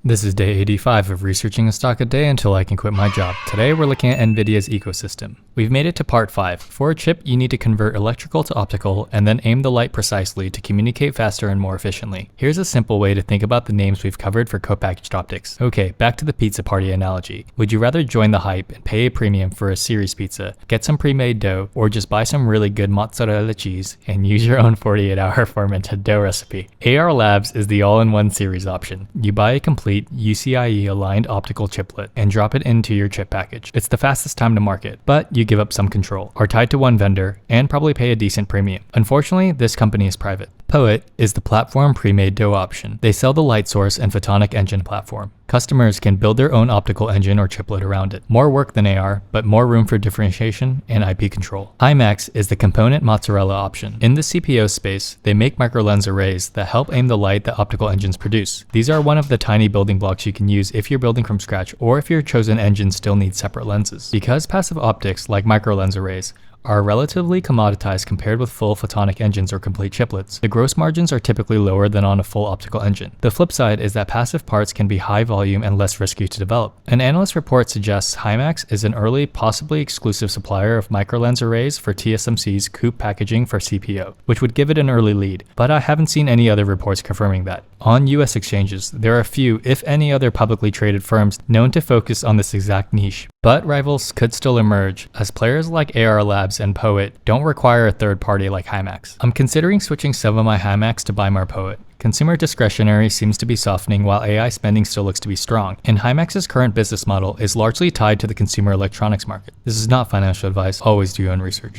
This is day 85 of researching a stock a day until I can quit my job. Today we're looking at Nvidia's ecosystem. We've made it to part 5. For a chip, you need to convert electrical to optical and then aim the light precisely to communicate faster and more efficiently. Here's a simple way to think about the names we've covered for co-packaged optics. Okay, back to the pizza party analogy. Would you rather join the hype and pay a premium for a series pizza, get some pre-made dough, or just buy some really good mozzarella cheese and use your own 48-hour fermented dough recipe? AR Labs is the all-in-one series option. You buy a complete UCIe aligned optical chiplet and drop it into your chip package. It's the fastest time to market, but you give up some control, are tied to one vendor, and probably pay a decent premium. Unfortunately, this company is private. Poet is the platform pre-made dough option. They sell the light source and photonic engine platform. Customers can build their own optical engine or chiplet around it. More work than AR, but more room for differentiation and IP control. IMAX is the component mozzarella option. In the CPO space, they make microlens arrays that help aim the light that optical engines produce. These are one of the tiny building blocks you can use if you're building from scratch or if your chosen engine still needs separate lenses. Because passive optics, like microlens arrays, are relatively commoditized compared with full photonic engines or complete chiplets, the gross margins are typically lower than on a full optical engine. The flip side is that passive parts can be high volume and less risky to develop. An analyst report suggests Himax is an early, possibly exclusive supplier of microlens arrays for TSMC's coupe packaging for CPO, which would give it an early lead, but I haven't seen any other reports confirming that. On US exchanges, there are few, if any other publicly traded firms known to focus on this exact niche, but rivals could still emerge, as players like AR Labs and Poet don't require a third party like Himax. I'm considering switching some of my Himax to buy more Poet. Consumer discretionary seems to be softening while AI spending still looks to be strong, and Himax's current business model is largely tied to the consumer electronics market. This is not financial advice, always do your own research.